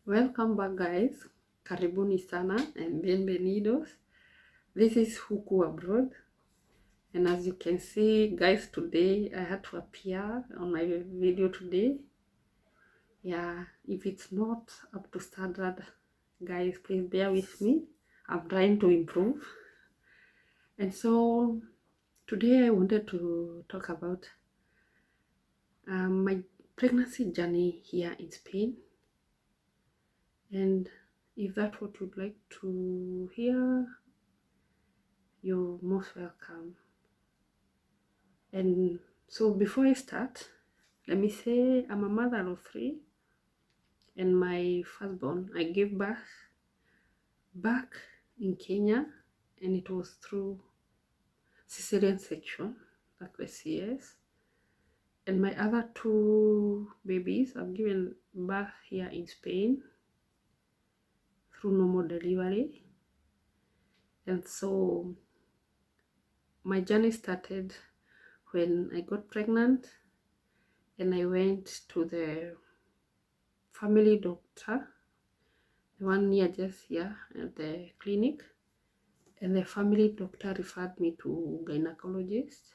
Welcome back, guys. Karibuni sana and bienvenidos. This is Huku Abroad, and as you can see, guys, today I had to appear on my video today. Yeah, if it's not up to standard, guys, please bear with me. I'm trying to improve. And so today I wanted to talk about my pregnancy journey here in Spain. And if that's what you'd like to hear, you're most welcome. And so before I start, let me say I'm a mother of 3, and my firstborn I gave birth back in Kenya, and it was through caesarian section, like the CS. And my other 2 babies I've given birth here in Spain through normal delivery. And so my journey started when I got pregnant, and I went to the family doctor, the one near just here at the clinic, and the family doctor referred me to gynecologist.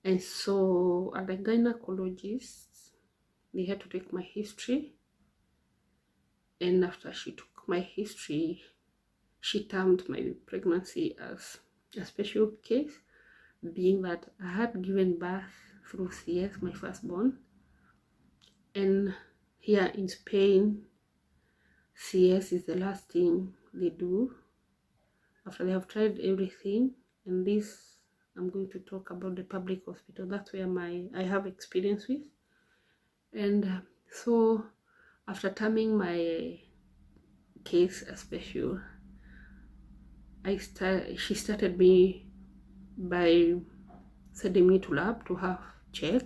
And so at the gynecologist, they had to take my history, and after she took my history, she termed my pregnancy as a special case, being that I had given birth through CS, my firstborn, and here in Spain, CS is the last thing they do after they have tried everything. And this, I'm going to talk about the public hospital. That's where I have experience with. And so after terming my case as special, she started me by sending me to lab to have check,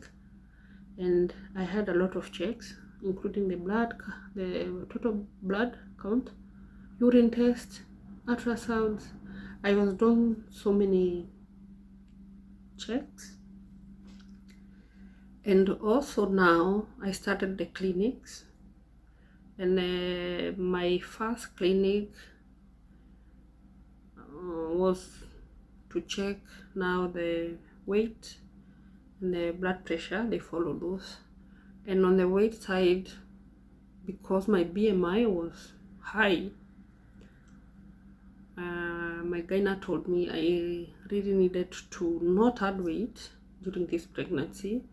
and I had a lot of checks, including the total blood count, urine test, ultrasounds. I was doing so many checks. And also now I started the clinics, and my first clinic was to check now the weight and the blood pressure. They follow those. And on the weight side, because my BMI was high, my gyna told me I really needed to not add weight during this pregnancy,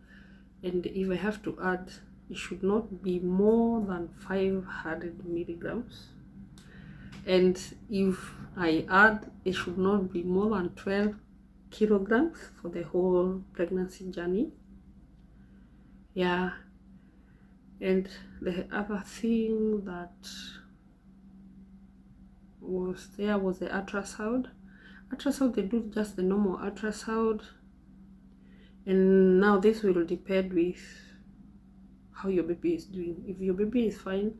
and if I have to add, it should not be more than 500 milligrams, and if I add, it should not be more than 12 kilograms for the whole pregnancy journey. Yeah. And the other thing that was there was the ultrasound. They do just the normal ultrasound, and now this will depend with how your baby is doing. If your baby is fine,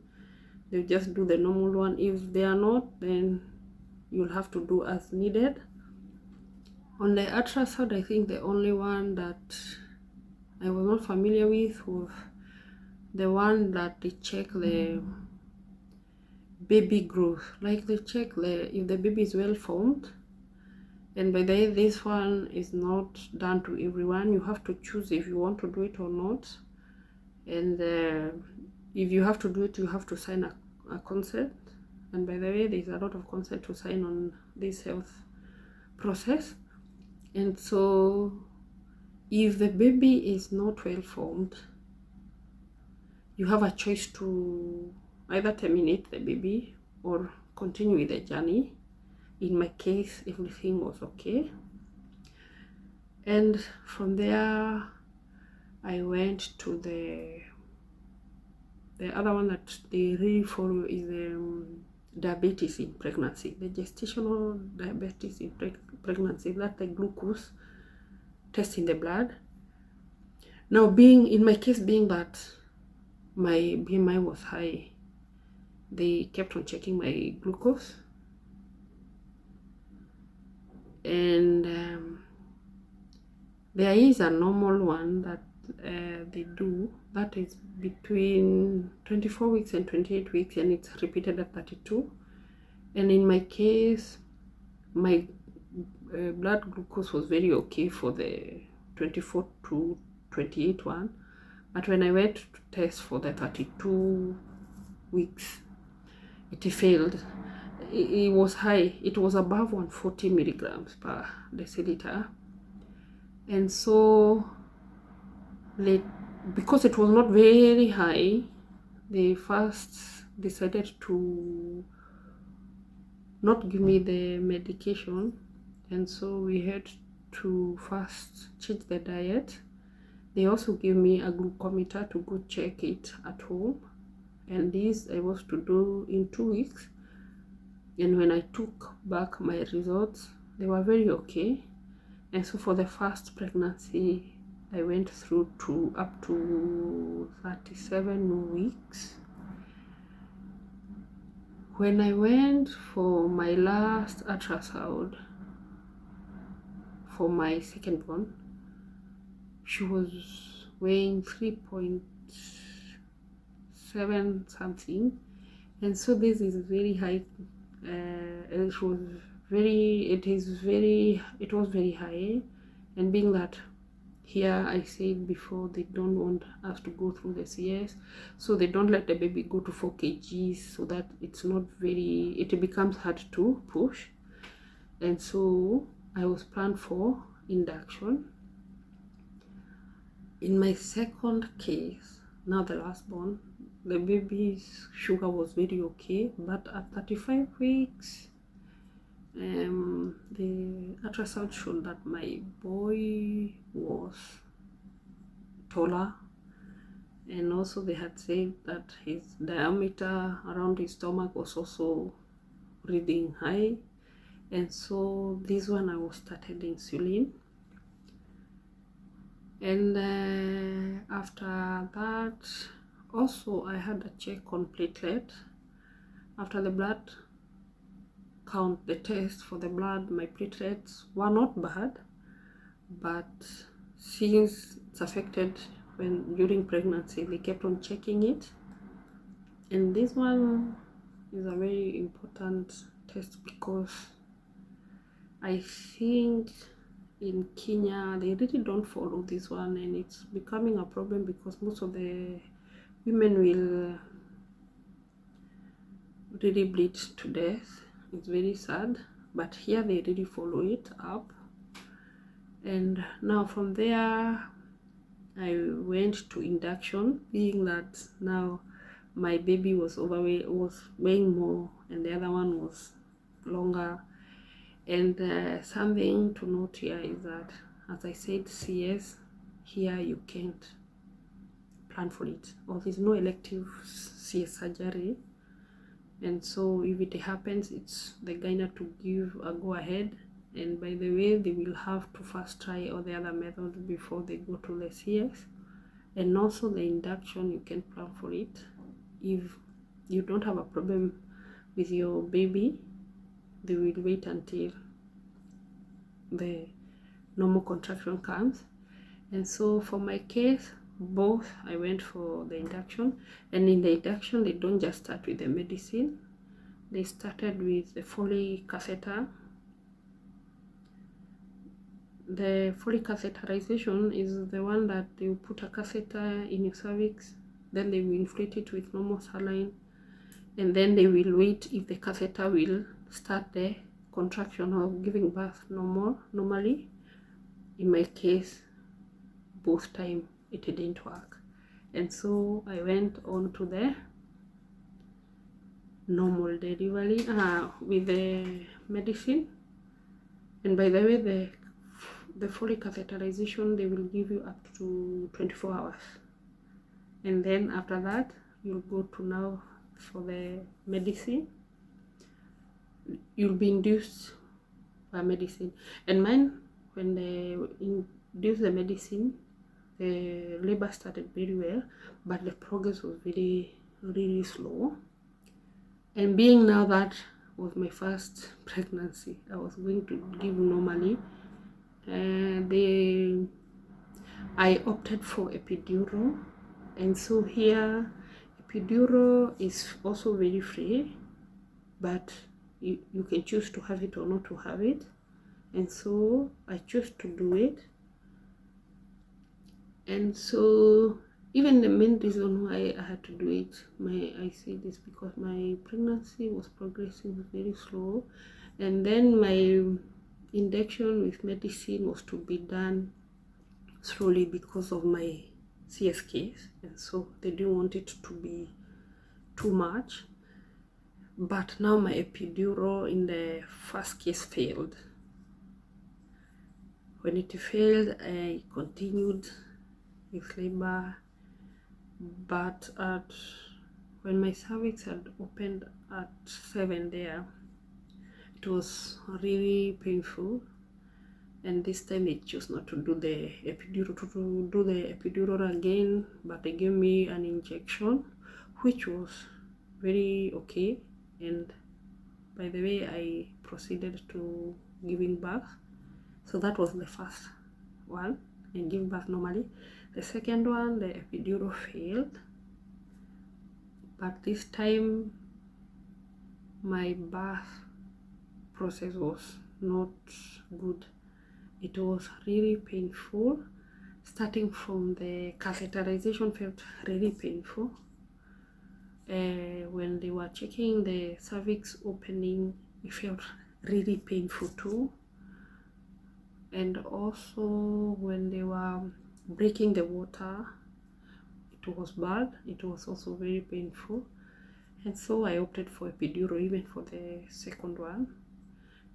they'll just do the normal one. If they are not, then you'll have to do as needed. On the ultrasound, I think the only one that I was not familiar with was the one that they check the baby growth, like they check if the baby is well formed. And by the way, this one is not done to everyone. You have to choose if you want to do it or not. And if you have to do it, you have to sign a consent. And by the way, there's a lot of consent to sign on this health process. And so if the baby is not well formed, you have a choice to either terminate the baby or continue with the journey. In my case, everything was okay. And from there, I went to the other one that they really follow is the diabetes in pregnancy, the gestational diabetes in pregnancy. That's the glucose test in the blood. Now, in my case, being that my BMI was high, they kept on checking my glucose, and there is a normal one that they do, that is between 24 weeks and 28 weeks, and it's repeated at 32. And in my case, my blood glucose was very okay for the 24 to 28 one, but when I went to test for the 32 weeks, it failed. It was high. It was above 140 milligrams per deciliter, and so because it was not very high, they first decided to not give me the medication, and so we had to first change the diet. They also gave me a glucometer to go check it at home, and this I was to do in 2 weeks. And when I took back my results, they were very okay. And so for the first pregnancy, I went through to up to 37 weeks. When I went for my last ultrasound for my second born, she was weighing 3.7 something, and so this is very high. It was very high, and being that here I said before, they don't want us to go through the CS, so they don't let the baby go to 4 kgs, so that it becomes hard to push. And so I was planned for induction. In my second case, now the last born, the baby's sugar was very okay, but at 35 weeks, the ultrasound showed that my boy was taller, and also they had said that his diameter around his stomach was also reading high, and so this one I was started insulin. And after that, also I had a check on platelet. After the blood count, the test for the blood, my platelets were not bad, but since it's affected during pregnancy, they kept on checking it. And this one is a very important test because I think in Kenya they really don't follow this one, and it's becoming a problem because most of the women will really bleed to death. It's very sad, but here they really follow it up. And now from there I went to induction, being that now my baby was weighing more and the other one was longer. And something to note here is that, as I said, CS, here you can't plan for it, or there's no elective CS surgery. And so if it happens, it's the gynae to give a go ahead. And by the way, they will have to first try all the other methods before they go to the CS. And also the induction, you can plan for it. If you don't have a problem with your baby, they will wait until the normal contraction comes. And so for my case, both I went for the induction. And in the induction, they don't just start with the medicine. They started with the Foley catheter. The Foley catheterization is the one that they will put a catheter in your cervix, then they will inflate it with normal saline, and then they will wait if the catheter will start the contraction of giving birth normally. In my case, both time it didn't work, and so I went on to the normal delivery with the medicine. And by the way, the Foley catheterization, they will give you up to 24 hours, and then after that you'll go to now for the medicine. You'll be induced by medicine, and mine, when they induced the medicine, the labor started very well, but the progress was really slow. And being now that was my first pregnancy, I was going to give normally, and I opted for epidural, and so here epidural is also very free, but you can choose to have it or not to have it, and so I chose to do it. And so even the main reason why I had to do it, I say this because my pregnancy was progressing very slow, and then my induction with medicine was to be done slowly because of my CS case, and so they didn't want it to be too much. But now my epidural in the first case failed. When it failed, I continued with labor, but when my cervix had opened at 7 there, it was really painful, and this time they chose not to do the epidural again, but they gave me an injection, which was very okay. And by the way, I proceeded to giving birth. So that was the first one, and give birth normally. The second one, the epidural failed, but this time my birth process was not good. It was really painful. Starting from the catheterization felt really painful. When they were checking the cervix opening, it felt really painful too. And also when they were breaking the water, it was bad. It was also very painful. And so I opted for epidural even for the second one,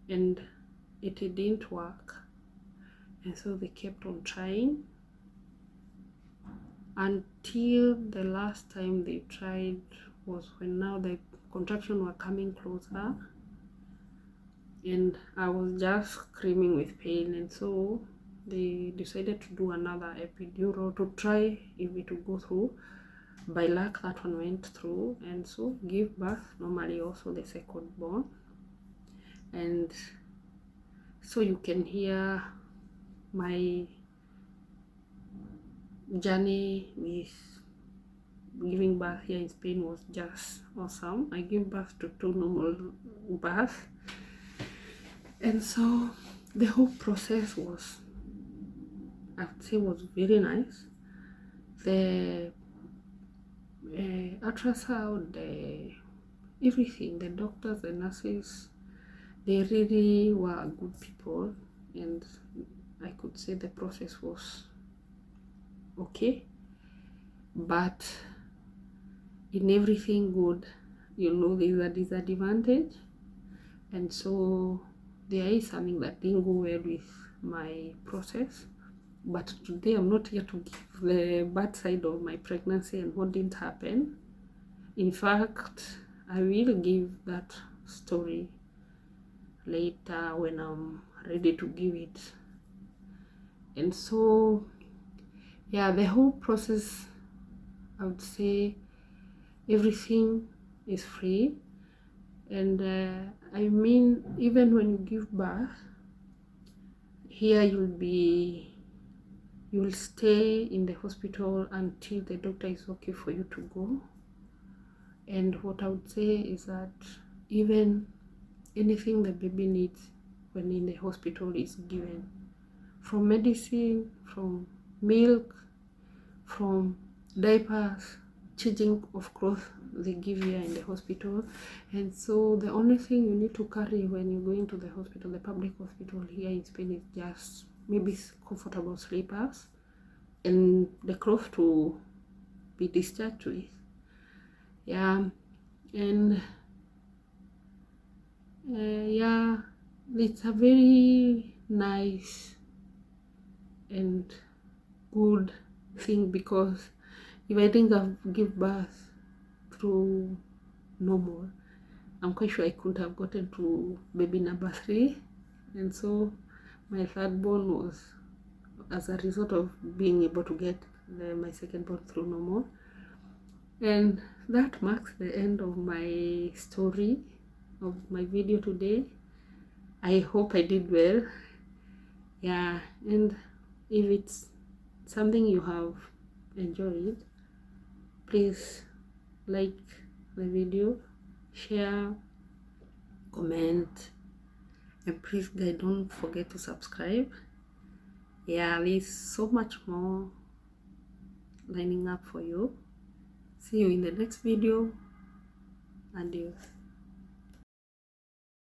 and it didn't work. And so they kept on trying until the last time they tried was when now the contractions were coming closer, and I was just screaming with pain. And so they decided to do another epidural to try if it would go through. By luck, that one went through, and so give birth normally also the second born. And so you can hear my journey with giving birth here in Spain was just awesome. I gave birth to 2 normal births, and so the whole process was, I would say, was very nice. The ultrasound, everything, the doctors, the nurses, they really were good people, and I could say the process was okay. But in everything good, there's a disadvantage, and so there is something that didn't go well with my process. But today I'm not here to give the bad side of my pregnancy and what didn't happen. In fact, I will give that story later when I'm ready to give it. And so yeah, the whole process, I would say everything is free. And I mean, even when you give birth here, you'll stay in the hospital until the doctor is okay for you to go. And what I would say is that even anything the baby needs when in the hospital is given, from medicine, from milk, from diapers, changing of clothes, they give here in the hospital. And so the only thing you need to carry when you're going to the hospital, the public hospital here in Spain, is just maybe comfortable slippers and the clothes to be discharged with. Yeah, and yeah, it's a very nice and good thing, because if I think of give birth through normal, I'm quite sure I couldn't have gotten to baby number 3. And so my third born was as a result of being able to get my second born through normal. And that marks the end of my story, of my video today. I hope I did well. Yeah, and if it's something you have enjoyed, please like the video, share, comment, and please guys don't forget to subscribe. Yeah, there's so much more lining up for you. See you in the next video. Adios.